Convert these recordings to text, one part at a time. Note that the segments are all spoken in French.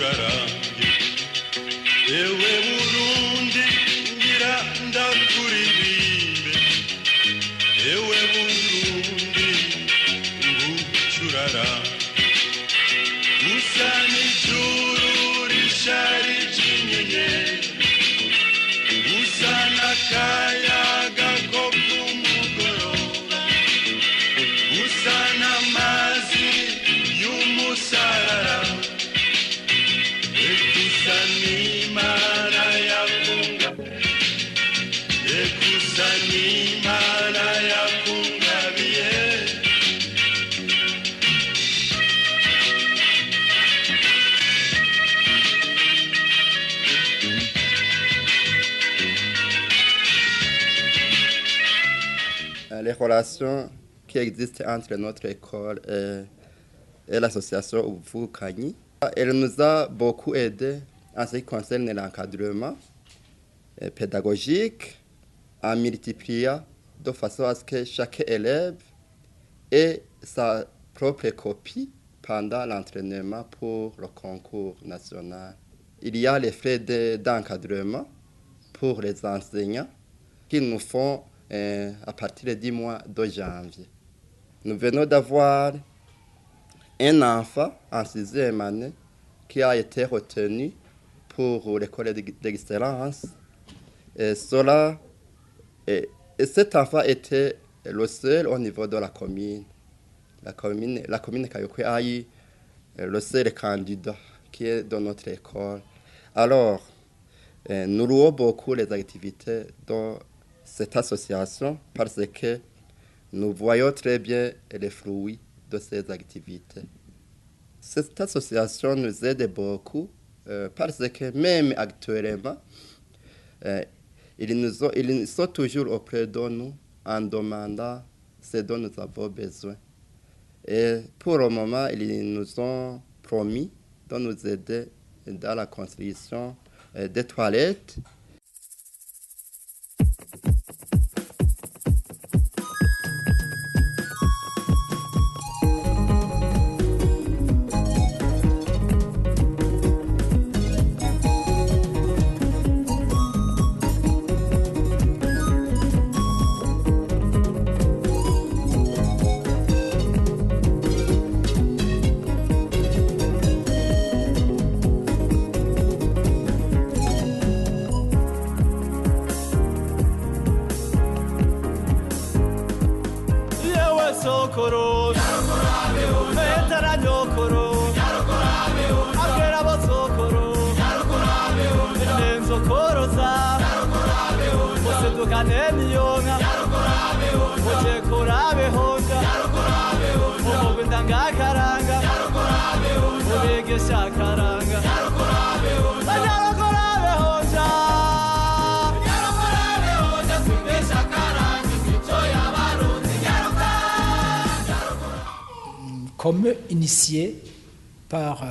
ngucurarange ewe Burundi ngira ndakuririmbe ewe Burundi ngucurarange usa n'ijuru risharije inyenyeri usa n'akayaga ko ku mugoroba usa n'amazi y'umusarara ekusa n'Imana yakunga ekusa n'Imana yakungabiye. Les relations qui existent entre notre école et l'association Uvukani, elle nous a beaucoup aidé en ce qui concerne l'encadrement pédagogique, en multipliant de façon à ce que chaque élève ait sa propre copie pendant l'entraînement pour le concours national. Il y a les frais d'encadrement pour les enseignants qui nous font à partir du mois de janvier. Nous venons d'avoir un enfant en 6e année qui a été retenu pour l'école d'excellence. Et cet enfant était le seul au niveau de la commune. La commune Kayokwe a eu le seul candidat qui est dans notre école. Alors, nous louons beaucoup les activités de cette association parce que nous voyons très bien les fruits de ces activités. Cette association nous aide beaucoup parce que même actuellement, ils sont toujours auprès de nous en demandant ce dont nous avons besoin. Et pour le moment, ils nous ont promis de nous aider dans la construction des toilettes. Comme initié par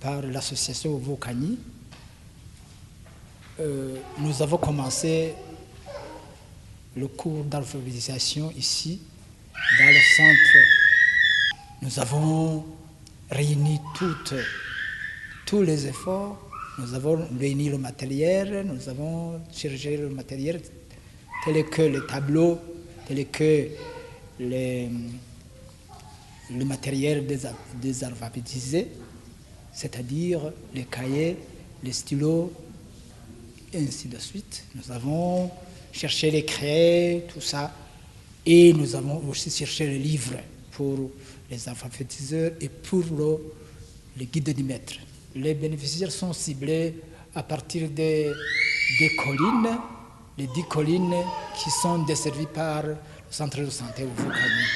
l'association Uvukani, nous avons commencé le cours d'alphabétisation ici, dans le centre. Nous avons réuni tous les efforts, nous avons réuni le matériel, nous avons cherché le matériel tel que les tableaux, tel que le matériel des alphabétisés, c'est-à-dire les cahiers, les stylos, et ainsi de suite. Nous avons cherché les crayons, tout ça, et nous avons aussi cherché les livres pour les alphabétiseurs et pour les guides du maître. Les bénéficiaires sont ciblés à partir des collines, les 10 collines qui sont desservies par le centre de santé Uvukani.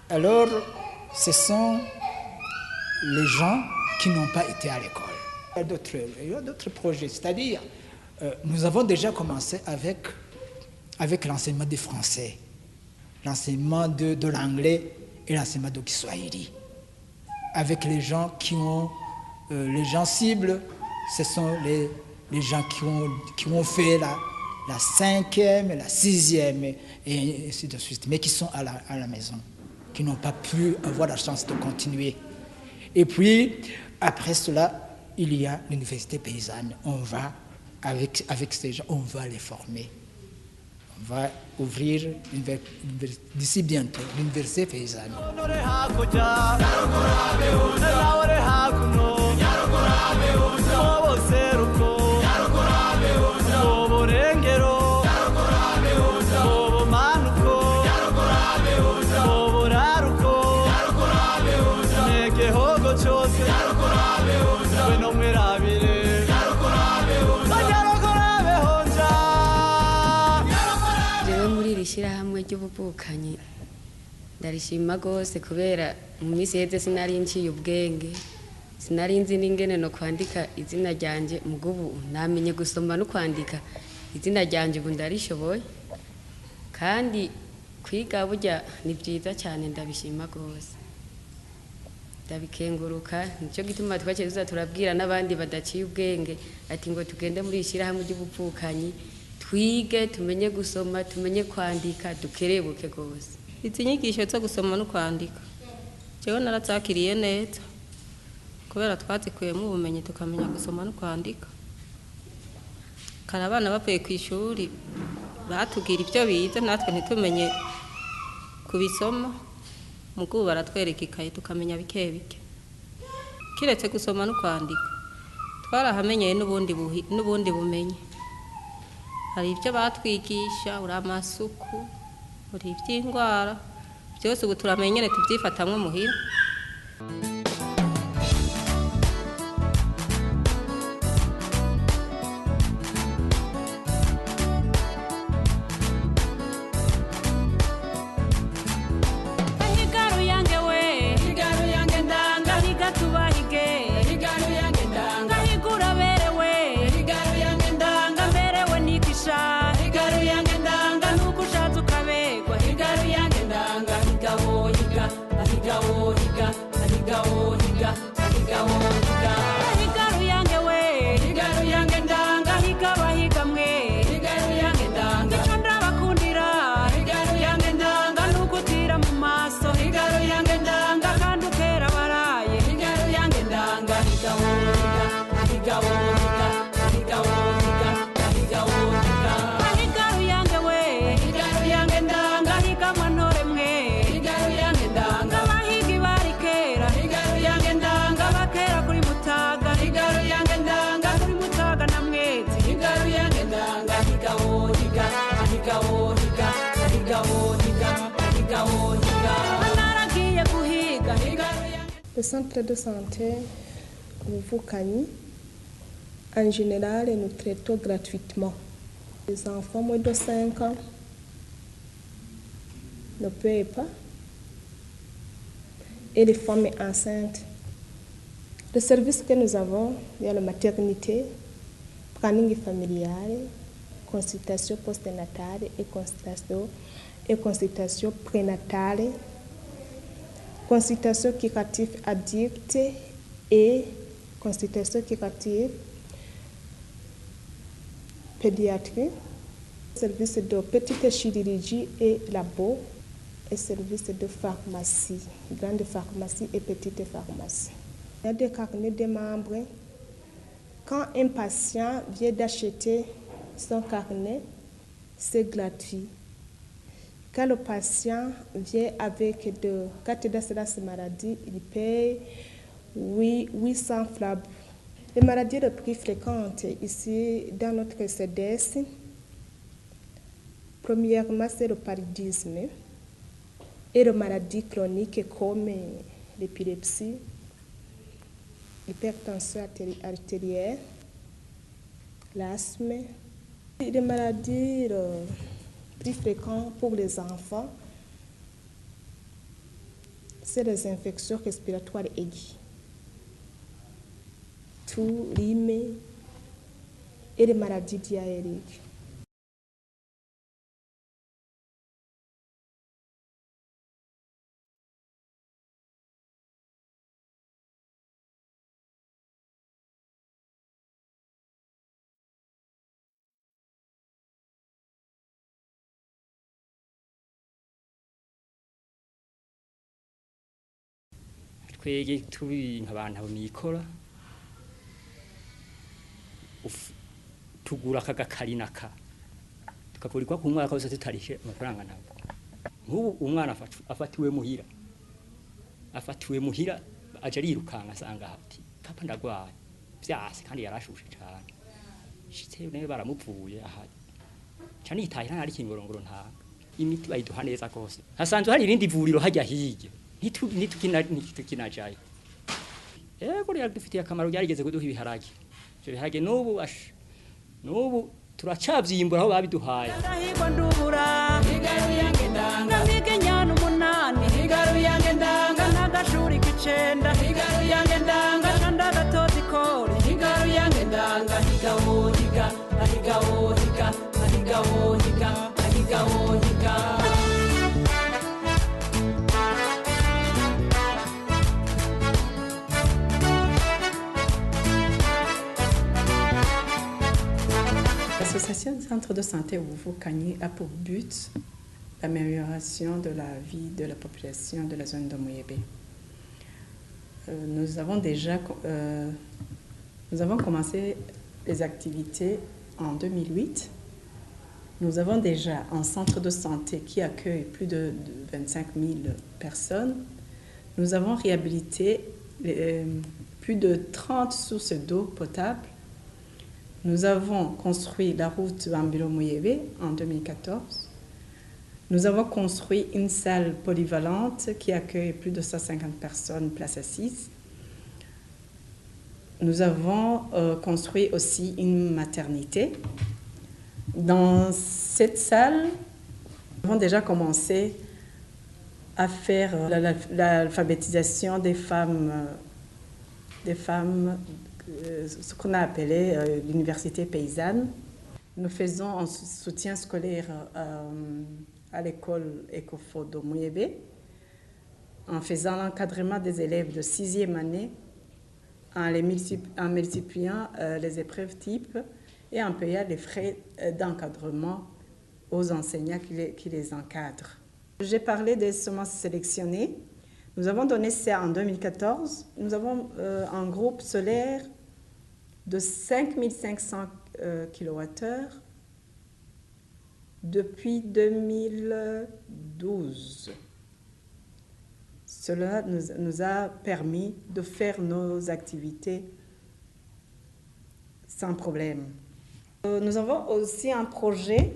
Alors, ce sont les gens qui n'ont pas été à l'école. Il y a d'autres projets, c'est-à-dire, nous avons déjà commencé avec l'enseignement du français, l'enseignement de l'anglais et l'enseignement du Kiswahili. Avec les gens qui ont, les gens cibles, ce sont les gens qui ont fait la 5e, la 6e et ainsi de suite, mais qui sont à la maison, qui n'ont pas pu avoir la chance de continuer. Et puis, après cela, il y a l'université paysanne. On va, avec ces gens, on va les former. On va ouvrir d'ici bientôt l'université paysanne. Ishyirahamwe ry'ubuvukanyi ndarishima rwose kubera mu minsi yeze sinari nciye ubwenge, sinari nzi n'ingene no kwandika izina ryanje, mugubu namenye gusoma no kwandika izina ryanje, ubu ndarishoboye. Kandi kwiga burya ni byiza cyane, ndabishima rwose, ndabikenguruka. Nicyo gituma twaciye tuza turabwira n'abandi badaciye ubwenge ati ngo tugende muri ishyirahamwe ry'ubuvukanyi twige, tumenye gusoma, tumenye kwandika, dukerebuke rwose. Izi nyigisho zo gusoma no kwandika jewe narazakiriye neza kubera twazikuyemo ubumenyi, tukamenya gusoma no kwandika. Kare abana bavuye ku ishuri batubwira ibyo bize, natwe ntitumenye kubisoma, mugubu baratwereka ikaye tukamenya bike bike. Kiretse gusoma no kwandika twarahamenyeye n'ubundi bumenyi. Hari ibyo batwigisha, uri amasuku, uri iby'indwara, byose ubu turamenyere tubyifatamwe muhira. Le centre de santé Ubuvukanyi, en général, nous traitons gratuitement. Les enfants moins de 5 ans ne payent pas, et les femmes enceintes. Le service que nous avons, il y a la maternité, planning familial, consultation postnatale et consultation prénatale, consultation curative adulte et consultation curative pédiatrie, service de petite chirurgie et labo, et service de pharmacie, grande pharmacie et petite pharmacie. Il y a des carnets de membres. Quand un patient vient d'acheter son carnet, c'est gratuit. Quand le patient vient avec de carte d'assurance maladie, il paye 800 francs. Les maladies les plus fréquentes ici dans notre CDS, premièrement, c'est le paludisme et les maladies chroniques comme l'épilepsie, l'hypertension artérielle, l'asthme. Les maladies plus fréquentes pour les enfants, c'est les infections respiratoires aiguës, tout, rhume et les maladies diarrhéiques. twege tubi nk'abantu abamikora tugura kagakarina tukavurirwa ku mwaka wose tutarishe amafaranga ntabwo nk'ubu umwana afatiwe muhira aje arirukanka asanga ati papa ndagwaye byase kandi yarashushe cyane shite nawe baramuvuye aha cyane itahira ari kingorongoro nta imiti bayiduha neza kose hasanzwe hari irindi vuriro hajya hirya nitukinajaye yego rya dufitiye akamaro byarigeze kuduha ibiharage byo biharage n'ubu turacavyimbura aho babiduhaye ndahigwa ndubura higaru yange ndanga migenya n'umunani higaru yange ndanga n'agashuri k'icenda higaru yange ndanga canda gatozi kori higaru yange ndanga higawo higa higawo higa higawo higa higawo higa. L'association Centre de santé Ouvou-Kagny a pour but l'amélioration de la vie de la population de la zone de Muyebe. Nous avons commencé les activités en 2008. Nous avons déjà un centre de santé qui accueille plus de 25 000 personnes. Nous avons réhabilité plus de 30 sources d'eau potable. Nous avons construit la route Ambilo-Muyebe en 2014. Nous avons construit une salle polyvalente qui accueille plus de 150 personnes, place assises. Nous avons construit aussi une maternité. Dans cette salle, nous avons déjà commencé à faire l'alphabétisation des femmes, ce qu'on a appelé l'université paysanne. Nous faisons un soutien scolaire à l'école Ecofo de Muyebe en faisant l'encadrement des élèves de 6e année, en multipliant les épreuves types et en payant les frais d'encadrement aux enseignants qui les encadrent. J'ai parlé des semences sélectionnées. Nous avons donné ça en 2014. Nous avons un groupe solaire de 5500 kWh depuis 2012. Cela nous a permis de faire nos activités sans problème. Nous avons aussi un projet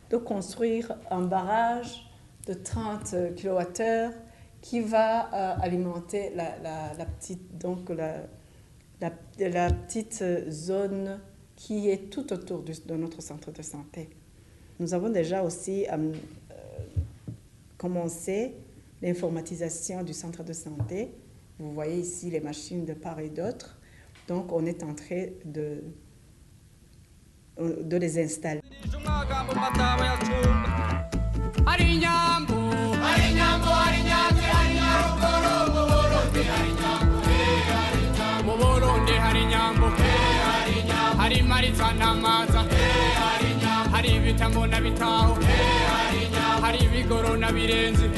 de construire un barrage de 30 kWh qui va alimenter la petite zone qui est tout autour de notre centre de santé. Nous avons déjà aussi commencé l'informatisation du centre de santé. Vous voyez ici les machines de part et d'autre. Donc on est en train de les installer. Hari mariza namaza hari bitamo na bitaho hari bigoro na birenze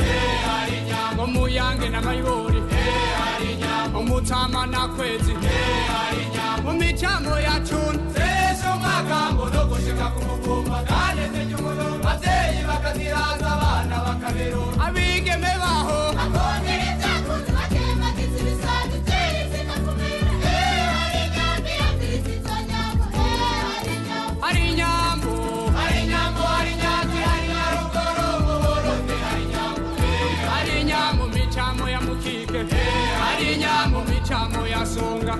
ngo muyange na mayibori umutama na kwezi mu micamo yacu seso magambo no gushika ku mugumba kaneze cy'umuno bazeyi bakaziraza abana bakabero abigeme baho akongereza kuzi bakema kizibisadu cyeze nakumera hari nyambo hari nyati hari nyarugoro muborode hari nyambo micamo ya mukike hari nyambo micamo ya songa